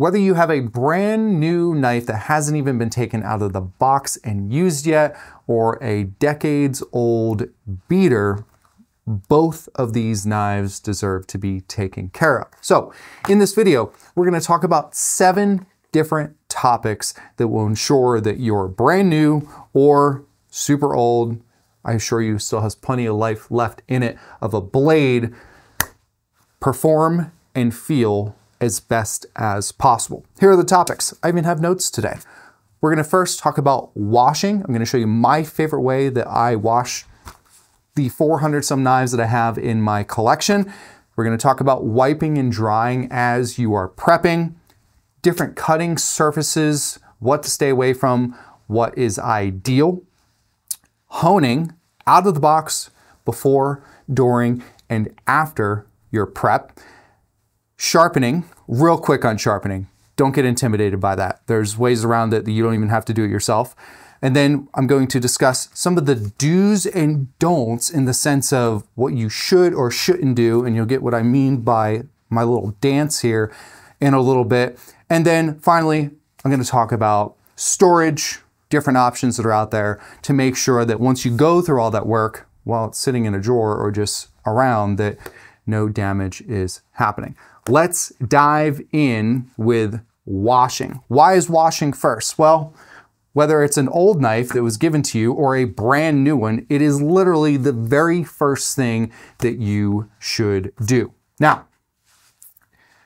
Whether you have a brand new knife that hasn't even been taken out of the box and used yet, or a decades old beater, both of these knives deserve to be taken care of. So in this video, we're going to talk about 7 different topics that will ensure that you're brand new or super old, I assure you still has plenty of life left in it, of a blade, perform and feel as best as possible. Here are the topics. I even have notes today. We're gonna first talk about washing. I'm gonna show you my favorite way that I wash the 400 some knives that I have in my collection. We're gonna talk about wiping and drying as you are prepping, different cutting surfaces, what to stay away from, what is ideal, honing out of the box before, during, and after your prep. Sharpening, real quick on sharpening. Don't get intimidated by that. There's ways around it that you don't even have to do it yourself. And then I'm going to discuss some of the do's and don'ts in the sense of what you should or shouldn't do, and you'll get what I mean by my little dance here in a little bit. And then finally, I'm going to talk about storage, different options that are out there to make sure that once you go through all that work while it's sitting in a drawer or just around, that no damage is happening. Let's dive in with washing. Why is washing first? Well, whether it's an old knife that was given to you or a brand new one, it is literally the very first thing that you should do. Now,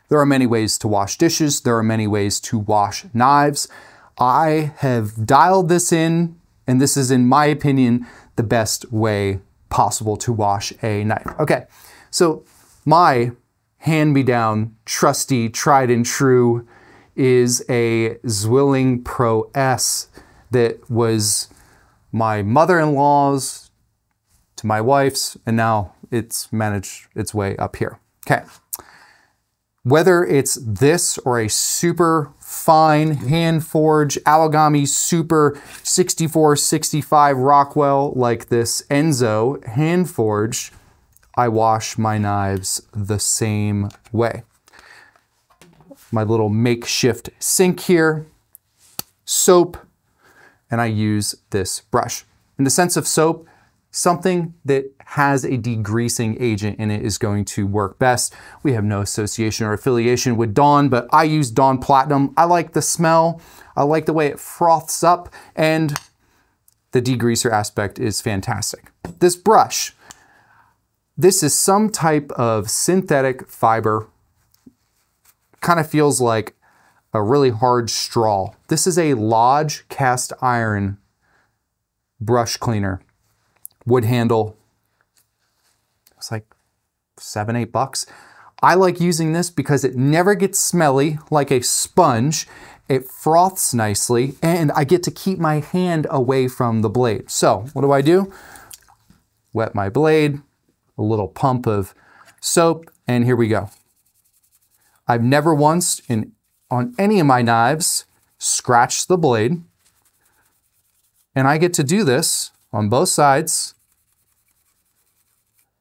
there are many ways to wash dishes. There are many ways to wash knives. I have dialed this in, and this is, in my opinion, the best way possible to wash a knife. Okay, so my hand-me-down, trusty, tried and true is a Zwilling Pro S that was my mother-in-law's to my wife's, and now it's managed its way up here. Okay. Whether it's this or a super fine hand-forged Alagami Super 6465 Rockwell like this Enzo hand-forged, I wash my knives the same way. My little makeshift sink here, soap, and I use this brush. In the sense of soap, something that has a degreasing agent in it is going to work best. We have no association or affiliation with Dawn, but I use Dawn Platinum. I like the smell, I like the way it froths up, and the degreaser aspect is fantastic. This brush, this is some type of synthetic fiber. Kind of feels like a really hard straw. This is a Lodge cast iron brush cleaner. Wood handle. It's like $7, $8. I like using this because it never gets smelly like a sponge. It froths nicely, and I get to keep my hand away from the blade. So what do? Wet my blade, a little pump of soap, and here we go. I've never once on any of my knives scratched the blade, and I get to do this on both sides,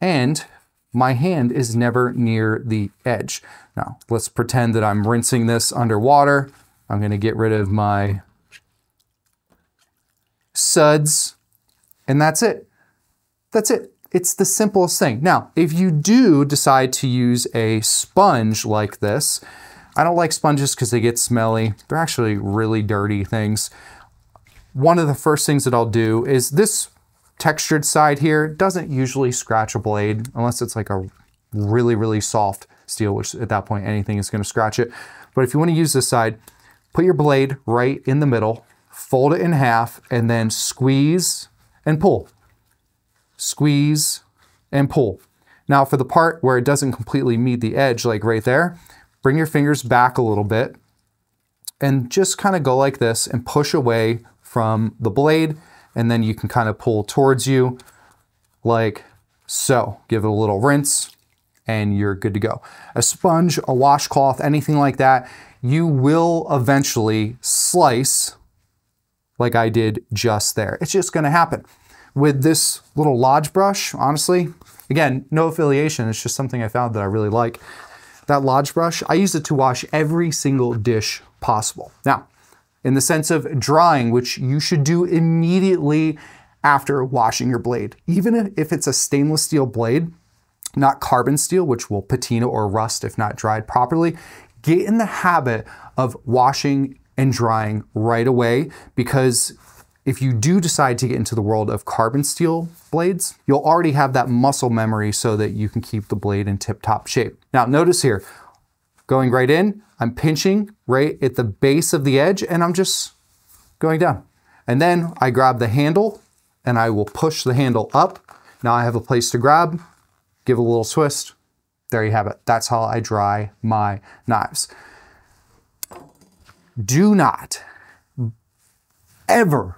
and my hand is never near the edge. Now, let's pretend that I'm rinsing this underwater. I'm going to get rid of my suds, and that's it. That's it. It's the simplest thing. Now, if you do decide to use a sponge like this, I don't like sponges because they get smelly. They're actually really dirty things. One of the first things that I'll do is this textured side here doesn't usually scratch a blade unless it's like a really, really soft steel, which at that point anything is going to scratch it. But if you want to use this side, put your blade right in the middle, fold it in half, and then squeeze and pull. Squeeze and pull. Now for the part where it doesn't completely meet the edge, like right there, bring your fingers back a little bit and just kind of go like this and push away from the blade, and then you can kind of pull towards you like so. Give it a little rinse and you're good to go. A sponge, a washcloth, anything like that, you will eventually slice like I did just there. It's just going to happen. With this little Lodge brush, honestly, again, no affiliation, it's just something I found that I really like. that Lodge brush, I use it to wash every single dish possible. Now, in the sense of drying, which you should do immediately after washing your blade, even if it's a stainless steel blade, not carbon steel, which will patina or rust if not dried properly, get in the habit of washing and drying right away, because if you do decide to get into the world of carbon steel blades, you'll already have that muscle memory so that you can keep the blade in tip-top shape. Now notice here, going right in, I'm pinching right at the base of the edge and I'm just going down. And then I grab the handle and I will push the handle up. Now I have a place to grab, give a little twist. There you have it. That's how I dry my knives. Do not ever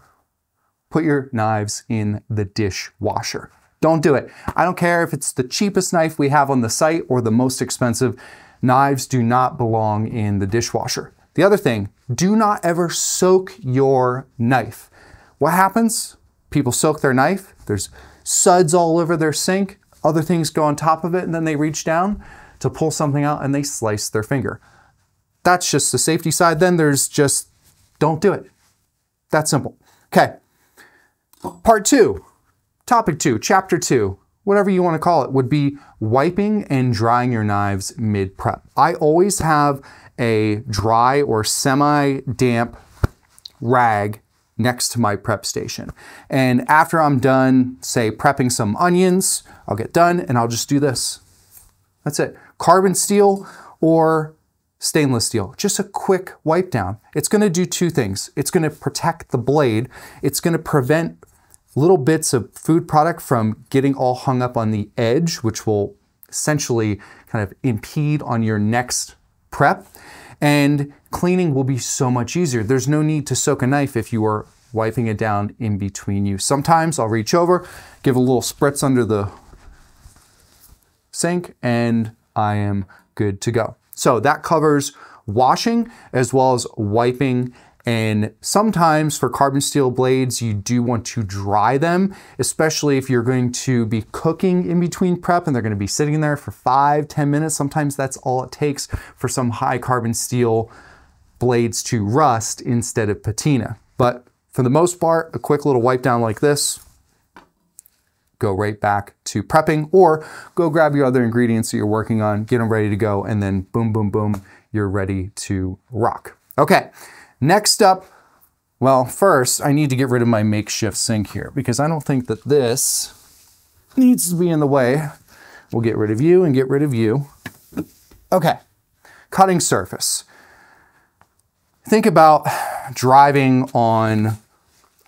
put your knives in the dishwasher. Don't do it. I don't care if it's the cheapest knife we have on the site or the most expensive. Knives do not belong in the dishwasher. The other thing, do not ever soak your knife. What happens? People soak their knife. There's suds all over their sink. Other things go on top of it, and then they reach down to pull something out and they slice their finger. That's just the safety side. Then there's just, don't do it. That's simple. Okay. Part 2, topic 2, chapter 2, whatever you want to call it, would be wiping and drying your knives mid-prep. I always have a dry or semi-damp rag next to my prep station. And after I'm done, say, prepping some onions, I'll get done and I'll just do this. That's it. Carbon steel or stainless steel, just a quick wipe down. It's going to do two things. It's going to protect the blade. It's going to prevent little bits of food product from getting all hung up on the edge, which will essentially kind of impede on your next prep. And cleaning will be so much easier. There's no need to soak a knife if you are wiping it down in between use. Sometimes I'll reach over, give a little spritz under the sink, and I am good to go. So that covers washing as well as wiping. And sometimes for carbon steel blades, you do want to dry them, especially if you're going to be cooking in between prep and they're going to be sitting there for 5-10 minutes. Sometimes that's all it takes for some high carbon steel blades to rust instead of patina. But for the most part, a quick little wipe down like this, go right back to prepping, or go grab your other ingredients that you're working on, get them ready to go, and then boom, boom, boom, you're ready to rock. Okay. Next up, well, first I need to get rid of my makeshift sink here because I don't think that this needs to be in the way. We'll get rid of you and get rid of you. Okay, cutting surface. Think about driving on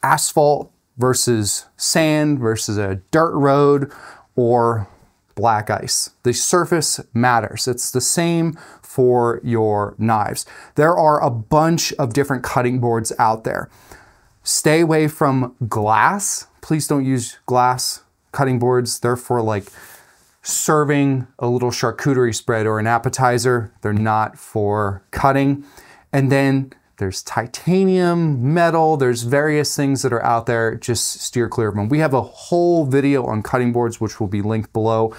asphalt versus sand versus a dirt road or black ice. The surface matters. It's the same for your knives. There are a bunch of different cutting boards out there. Stay away from glass. Please don't use glass cutting boards. They're for like serving a little charcuterie spread or an appetizer. They're not for cutting. And then there's titanium, metal, there's various things that are out there. Just steer clear of them. We have a whole video on cutting boards, which will be linked below.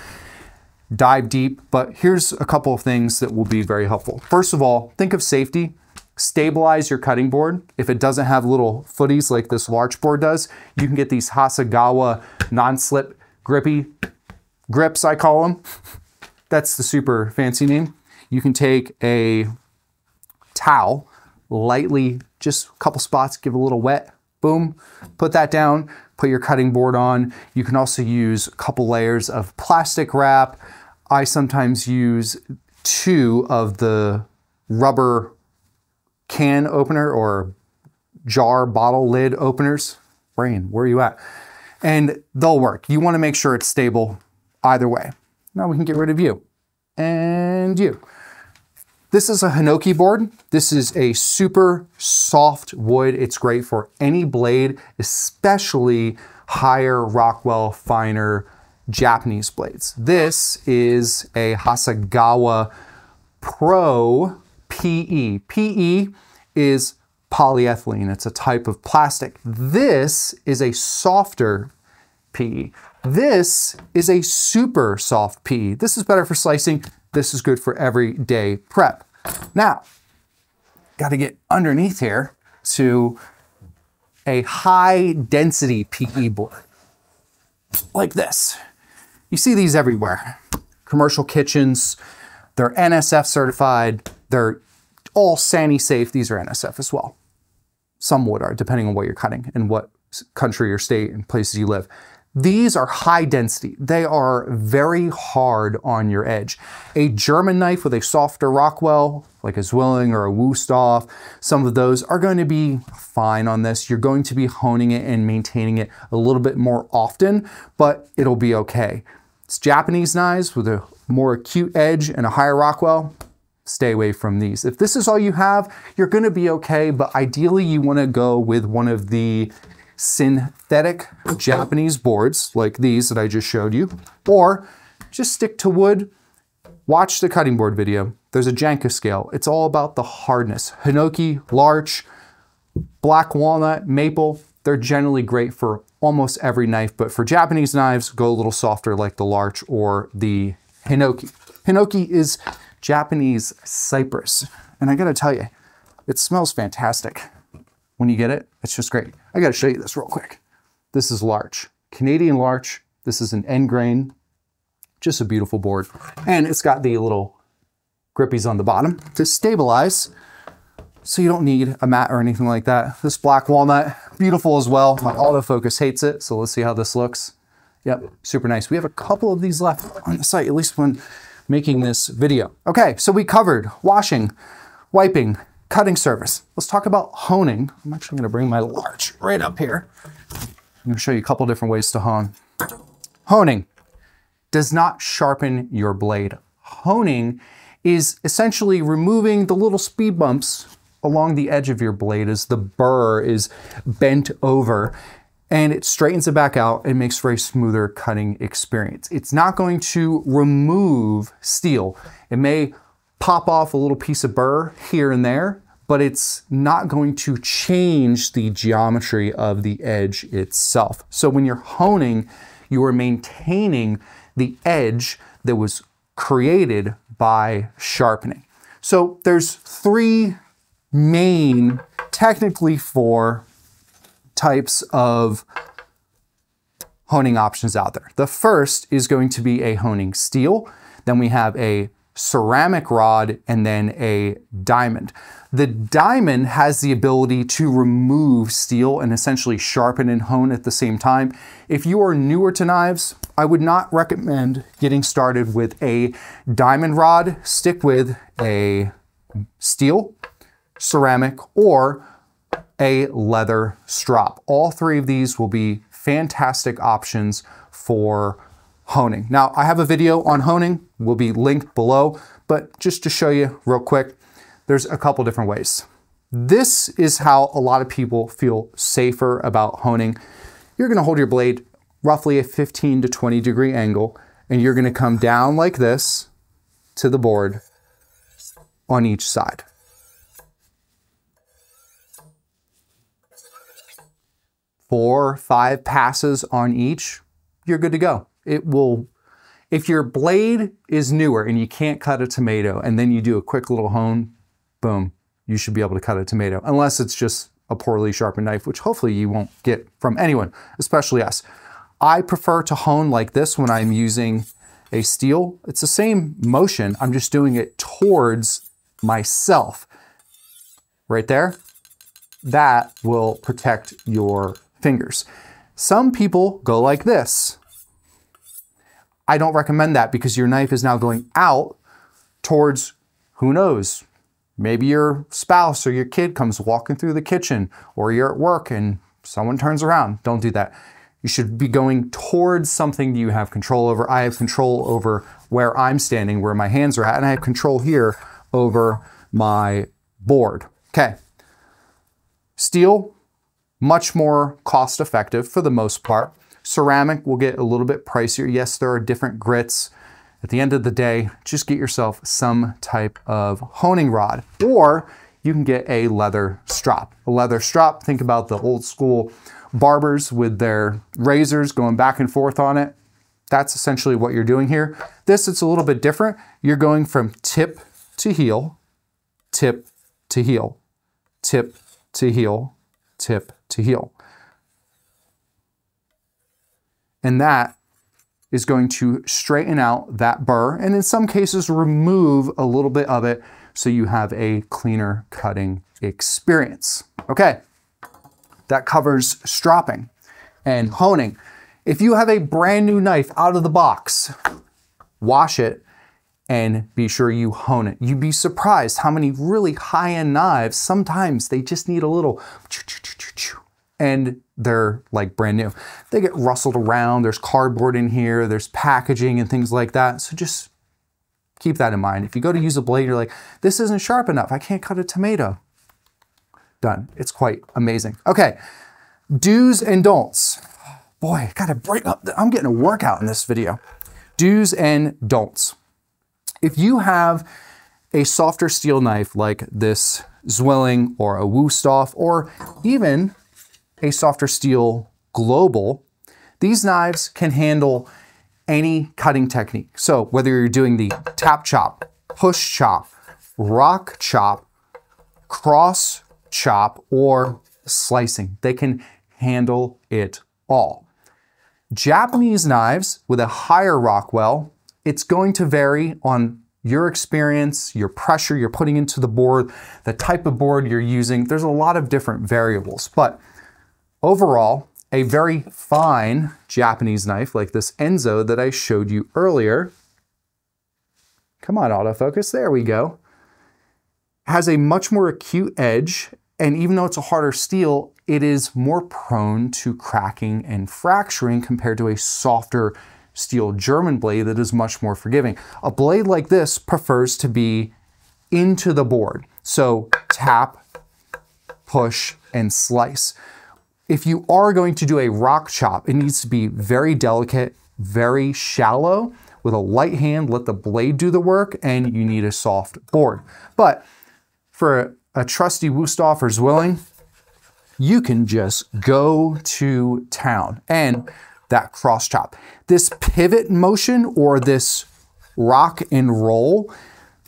Dive deep, but here's a couple of things that will be very helpful. First of all, think of safety. Stabilize your cutting board. If it doesn't have little footies like this larch board does, you can get these Hasegawa non-slip grippy grips, I call them. That's the super fancy name. You can take a towel, lightly, just a couple spots, give it a little wet, boom, put that down, put your cutting board on. You can also use a couple layers of plastic wrap. I sometimes use 2 of the rubber can opener or jar bottle lid openers. Brain, where are you at? And they'll work. You want to make sure it's stable either way. Now we can get rid of you and you. This is a Hinoki board. This is a super soft wood. It's great for any blade, especially higher Rockwell, finer Japanese blades. This is a Hasegawa Pro PE. PE is polyethylene. It's a type of plastic. This is a softer PE. This is a super soft PE. This is better for slicing. this is good for everyday prep. Now, got to get underneath here to a high density PE board like this. You see these everywhere. Commercial kitchens, they're NSF certified. They're all SANI safe. These are NSF as well. Some wood are, depending on what you're cutting and what country or state and places you live. These are high density. They are very hard on your edge. A German knife with a softer Rockwell, like a Zwilling or a Wüsthof, some of those are going to be fine on this. You're going to be honing it and maintaining it a little bit more often, but it'll be okay. It's Japanese knives with a more acute edge and a higher Rockwell. Stay away from these. If this is all you have, you're going to be okay, but ideally you want to go with one of the synthetic Japanese boards like these that I just showed you, or just stick to wood. Watch the cutting board video. There's a Janka scale. It's all about the hardness. Hinoki, larch, black walnut, maple, they're generally great for almost every knife, but for Japanese knives, go a little softer like the larch or the Hinoki. Hinoki is Japanese cypress, and I gotta tell you, it smells fantastic. When you get it, it's just great. I gotta show you this real quick. This is larch, Canadian larch. This is an end grain, just a beautiful board. And it's got the little grippies on the bottom to stabilize, so you don't need a mat or anything like that. This black walnut, beautiful as well. My autofocus hates it, so let's see how this looks. Yep, super nice. We have a couple of these left on the site, at least when making this video. Okay, so we covered washing, wiping, cutting service. Let's talk about honing. I'm actually gonna bring my larch right up here. I'm gonna show you a couple different ways to hone. Honing does not sharpen your blade. Honing is essentially removing the little speed bumps along the edge of your blade as the burr is bent over, and it straightens it back out and makes for a smoother cutting experience. It's not going to remove steel. It may pop off a little piece of burr here and there, but it's not going to change the geometry of the edge itself. So when you're honing, you are maintaining the edge that was created by sharpening. So there's three main, technically four, types of honing options out there. The first is going to be a honing steel. Then we have a ceramic rod, and then a diamond. The diamond has the ability to remove steel and essentially sharpen and hone at the same time. If you are newer to knives, I would not recommend getting started with a diamond rod. Stick with a steel, ceramic, or a leather strop. All three of these will be fantastic options for honing. Now, I have a video on honing, will be linked below, but just to show you real quick, there's a couple different ways. This is how a lot of people feel safer about honing. You're gonna hold your blade roughly a 15 to 20 degree angle, and you're gonna come down like this to the board on each side. Four, 5 passes on each, you're good to go. It will, if your blade is newer and you can't cut a tomato and then you do a quick little hone, boom, you should be able to cut a tomato, unless it's just a poorly sharpened knife, which hopefully you won't get from anyone, especially us. I prefer to hone like this when I'm using a steel. It's the same motion, I'm just doing it towards myself. Right there, that will protect your fingers. Some people go like this. I don't recommend that because your knife is now going out towards, who knows, maybe your spouse or your kid comes walking through the kitchen, or you're at work and someone turns around. Don't do that. You should be going towards something you have control over. I have control over where I'm standing, where my hands are at, and I have control here over my board. Okay. Steel, much more cost effective for the most part. Ceramic will get a little bit pricier. Yes, there are different grits. At the end of the day, just get yourself some type of honing rod, or you can get a leather strop. A leather strop, think about the old school barbers with their razors going back and forth on it. That's essentially what you're doing here. This, it's a little bit different. You're going from tip to heel, tip to heel, tip to heel, tip to heel. And that is going to straighten out that burr, and in some cases remove a little bit of it so you have a cleaner cutting experience. Okay, that covers stropping and honing. If you have a brand new knife out of the box, wash it and be sure you hone it. You'd be surprised how many really high-end knives, sometimes they just need a little and they're like brand new. They get rustled around, there's cardboard in here, there's packaging and things like that. So just keep that in mind. If you go to use a blade, you're like, this isn't sharp enough, I can't cut a tomato. Done. It's quite amazing. Okay, do's and don'ts. Boy, I gotta break up, I'm getting a workout in this video. Do's and don'ts. If you have a softer steel knife like this Zwilling or a Wüsthof, or even a softer steel Global, these knives can handle any cutting technique. So whether you're doing the tap chop, push chop, rock chop, cross chop, or slicing, they can handle it all. Japanese knives with a higher Rockwell, it's going to vary on your experience, your pressure you're putting into the board, the type of board you're using. There's a lot of different variables, but overall, a very fine Japanese knife like this Enzo that I showed you earlier, come on autofocus, there we go, has a much more acute edge, and even though it's a harder steel, it is more prone to cracking and fracturing compared to a softer steel German blade that is much more forgiving. A blade like this prefers to be into the board. So tap, push, and slice. If you are going to do a rock chop, it needs to be very delicate, very shallow, with a light hand, let the blade do the work, and you need a soft board. But for a trusty Wüsthof or Zwilling, you can just go to town. And that cross chop, this pivot motion or this rock and roll,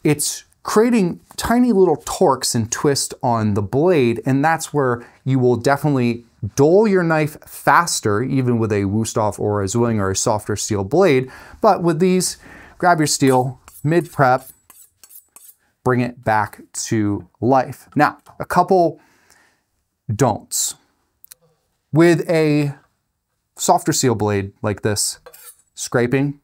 it's creating tiny little torques and twists on the blade, and that's where you will definitely dull your knife faster, even with a Wüsthof or a Zwilling or a softer steel blade. But with these, grab your steel, mid-prep, bring it back to life. Now, a couple don'ts. With a softer steel blade like this, scraping,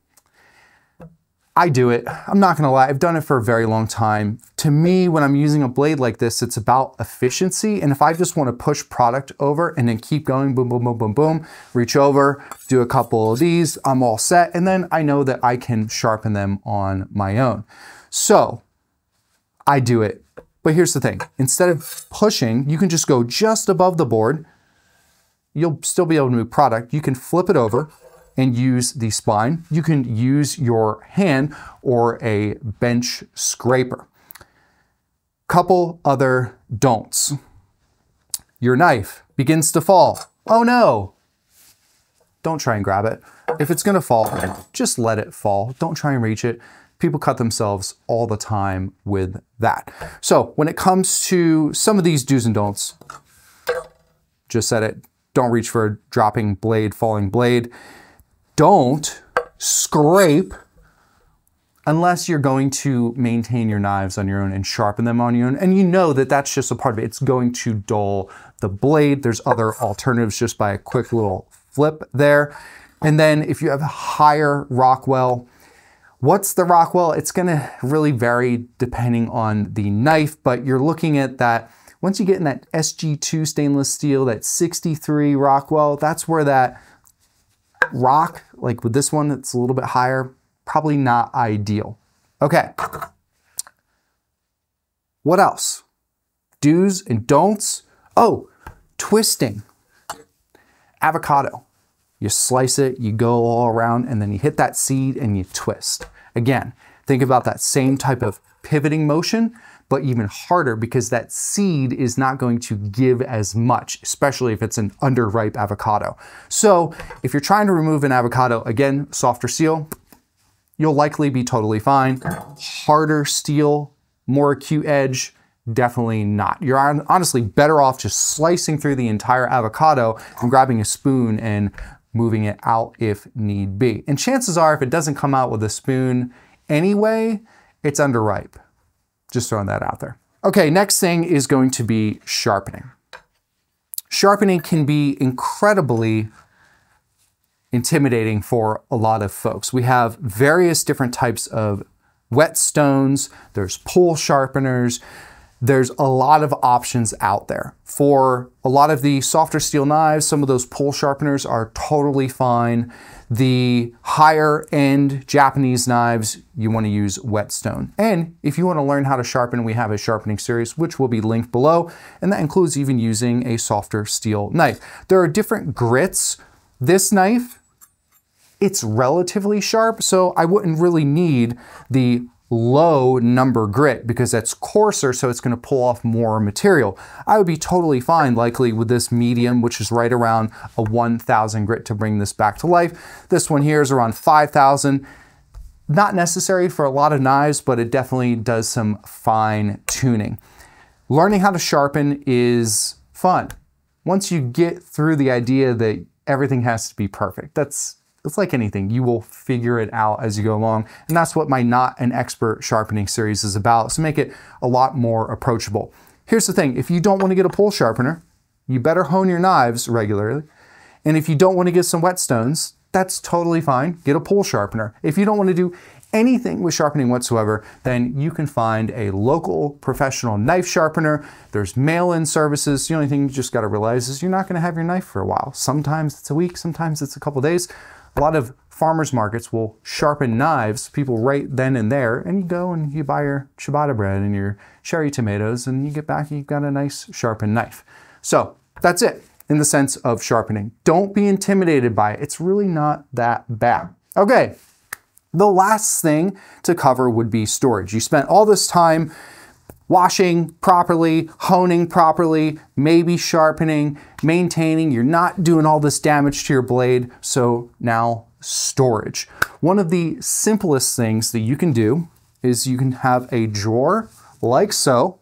I do it. I'm not gonna lie, I've done it for a very long time. To me, when I'm using a blade like this, it's about efficiency. And if I just wanna push product over and then keep going, boom, boom, boom, boom, boom, reach over, do a couple of these, I'm all set. And then I know that I can sharpen them on my own. So I do it. But here's the thing, instead of pushing, you can just go just above the board. You'll still be able to move product. You can flip it over and use the spine. You can use your hand or a bench scraper. Couple other don'ts. Your knife begins to fall. Oh no! Don't try and grab it. If it's gonna fall, just let it fall. Don't try and reach it. People cut themselves all the time with that. So when it comes to some of these do's and don'ts, just said it, don't reach for a dropping blade, falling blade. Don't scrape unless you're going to maintain your knives on your own and sharpen them on your own. And you know that that's just a part of it. It's going to dull the blade. There's other alternatives just by a quick little flip there. And then if you have a higher Rockwell, what's the Rockwell? It's gonna really vary depending on the knife, but you're looking at that, once you get in that SG2 stainless steel, that 63 Rockwell, that's where that rock, like with this one, it's a little bit higher, probably not ideal. Okay. What else? Do's and don'ts. Oh, twisting. Avocado. You slice it, you go all around, and then you hit that seed and you twist. Again, think about that same type of pivoting motion. but even harder because that seed is not going to give as much, especially if it's an underripe avocado. So if you're trying to remove an avocado, again, softer steel, you'll likely be totally fine. Harder steel, more acute edge, definitely not. You're honestly better off just slicing through the entire avocado and grabbing a spoon and moving it out if need be. And chances are, if it doesn't come out with a spoon anyway, it's underripe. Just throwing that out there. Okay, next thing is going to be sharpening. Sharpening can be incredibly intimidating for a lot of folks. We have various different types of whetstones, there's pole sharpeners, there's a lot of options out there. For a lot of the softer steel knives, some of those pole sharpeners are totally fine. The higher end Japanese knives, you want to use whetstone. And if you want to learn how to sharpen, we have a sharpening series, which will be linked below. And that includes even using a softer steel knife. There are different grits. This knife, it's relatively sharp, so I wouldn't really need the low number grit because that's coarser, so it's going to pull off more material. I would be totally fine likely with this medium, which is right around a 1,000 grit to bring this back to life. This one here is around 5,000. Not necessary for a lot of knives, but it definitely does some fine tuning. Learning how to sharpen is fun. Once you get through the idea that everything has to be perfect, it's like anything, you will figure it out as you go along. And that's what my Not an Expert Sharpening series is about, so make it a lot more approachable. Here's the thing, if you don't want to get a pole sharpener, you better hone your knives regularly. And if you don't want to get some whetstones, that's totally fine, get a pole sharpener. If you don't want to do anything with sharpening whatsoever, then you can find a local professional knife sharpener. There's mail-in services. The only thing you just got to realize is you're not going to have your knife for a while. Sometimes it's a week, sometimes it's a couple days. A lot of farmers markets will sharpen knives, people right then and there, and you go and you buy your ciabatta bread and your cherry tomatoes, and you get back and you've got a nice sharpened knife. So that's it in the sense of sharpening. Don't be intimidated by it. It's really not that bad. Okay, the last thing to cover would be storage. You spent all this time washing properly, honing properly, maybe sharpening, maintaining. You're not doing all this damage to your blade. So now storage. One of the simplest things that you can do is you can have a drawer like so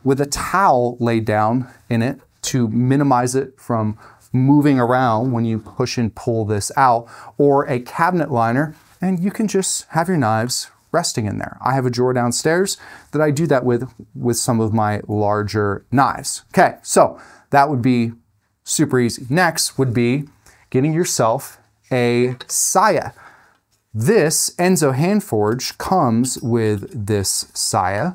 with a towel laid down in it to minimize it from moving around when you push and pull this out, or a cabinet liner, and you can just have your knives resting in there. I have a drawer downstairs that I do that with some of my larger knives. Okay, so that would be super easy. Next would be getting yourself a saya. This Enzo hand forge comes with this saya,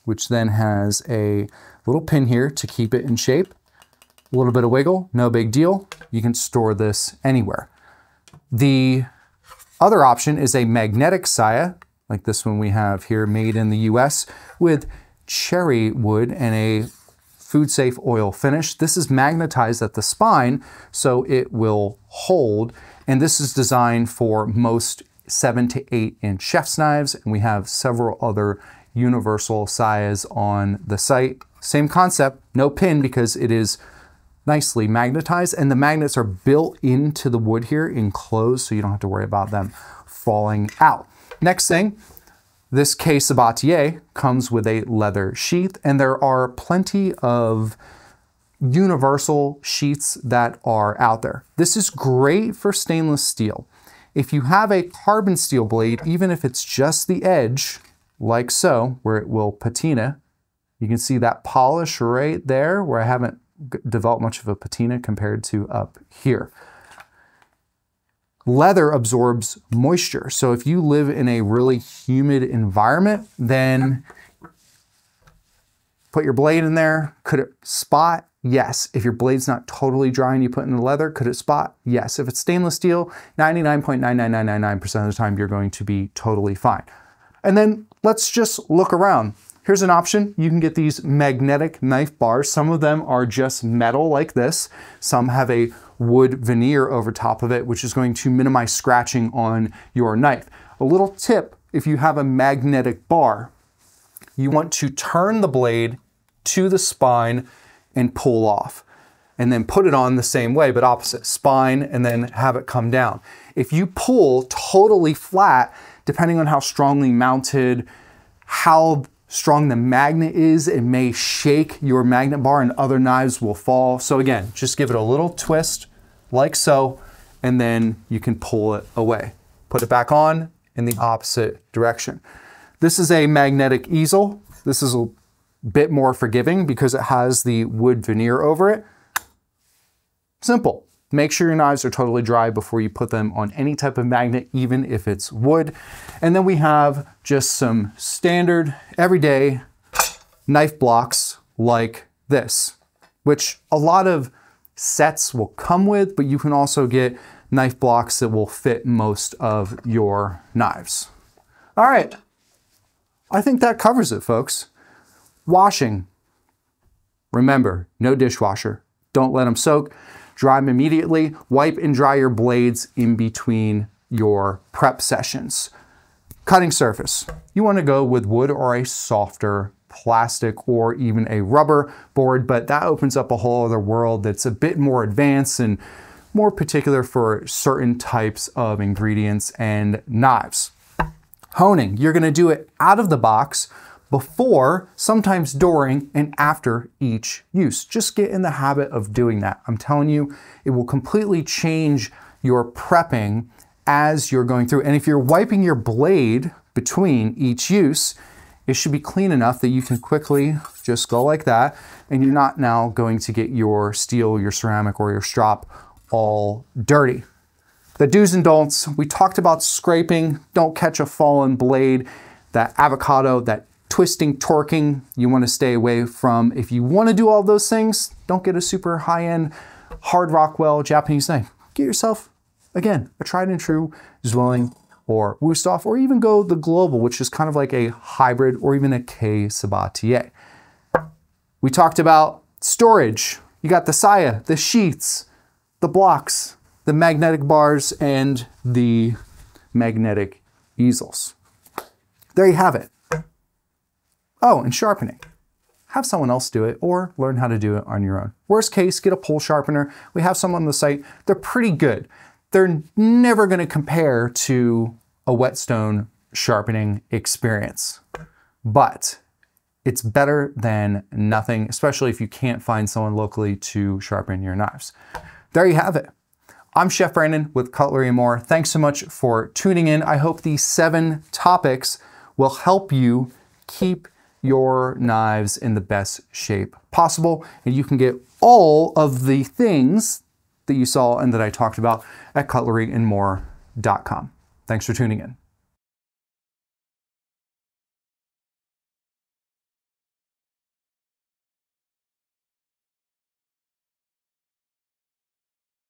which then has a little pin here to keep it in shape. A little bit of wiggle, no big deal. You can store this anywhere. The other option is a magnetic saya, like this one we have here, made in the US, with cherry wood and a food-safe oil finish. This is magnetized at the spine, so it will hold. And this is designed for most 7 to 8 inch chef's knives. And we have several other universal sayas on the site. Same concept, no pin because it is nicely magnetized, and the magnets are built into the wood here, enclosed, so you don't have to worry about them falling out. Next thing, this case sabatier comes with a leather sheath, and there are plenty of universal sheaths that are out there. This is great for stainless steel. If you have a carbon steel blade, even if it's just the edge, like so, where it will patina, you can see that polish right there where I haven't developed much of a patina compared to up here. Leather absorbs moisture. So if you live in a really humid environment, then put your blade in there. Could it spot? Yes. If your blade's not totally dry and you put it in the leather, could it spot? Yes. If it's stainless steel, 99.99999% of the time, you're going to be totally fine. And then let's just look around. Here's an option. You can get these magnetic knife bars. Some of them are just metal like this. Some have a wood veneer over top of it, which is going to minimize scratching on your knife. A little tip, if you have a magnetic bar, you want to turn the blade to the spine and pull off. And then put it on the same way, but opposite, spine, and then have it come down. If you pull totally flat, depending on how strongly mounted, how strong the magnet is, it may shake your magnet bar and other knives will fall. So again, just give it a little twist like so, and then you can pull it away. Put it back on in the opposite direction. This is a magnetic easel. This is a bit more forgiving because it has the wood veneer over it. Simple. Make sure your knives are totally dry before you put them on any type of magnet, even if it's wood. And then we have just some standard, everyday knife blocks like this, which a lot of sets will come with, but you can also get knife blocks that will fit most of your knives. All right. I think that covers it, folks. Washing. Remember, no dishwasher. Don't let them soak. Dry them immediately. Wipe and dry your blades in between your prep sessions. Cutting surface. You want to go with wood or a softer plastic or even a rubber board, but that opens up a whole other world that's a bit more advanced and more particular for certain types of ingredients and knives. Honing. You're going to do it out of the box, before, sometimes during, and after each use. Just get in the habit of doing that. I'm telling you, it will completely change your prepping as you're going through. And if you're wiping your blade between each use, it should be clean enough that you can quickly just go like that, and you're not now going to get your steel, your ceramic, or your strop all dirty. The do's and don'ts. We talked about scraping. Don't catch a fallen blade. That avocado, that twisting, torquing, you want to stay away from. If you want to do all those things, don't get a super high-end hard Rockwell Japanese knife. Get yourself, again, a tried and true Zwilling or Wüsthof, or even go the Global, which is kind of like a hybrid, or even a K Sabatier. We talked about storage. You got the saya, the sheaths, the blocks, the magnetic bars, and the magnetic easels. There you have it. Oh, and sharpening. Have someone else do it or learn how to do it on your own. Worst case, get a pole sharpener. We have some on the site. They're pretty good. They're never going to compare to a whetstone sharpening experience, but it's better than nothing, especially if you can't find someone locally to sharpen your knives. There you have it. I'm Chef Brandon with Cutlery and More. Thanks so much for tuning in. I hope these 7 topics will help you keep your knives in the best shape possible, and you can get all of the things that you saw and that I talked about at cutleryandmore.com. Thanks for tuning in.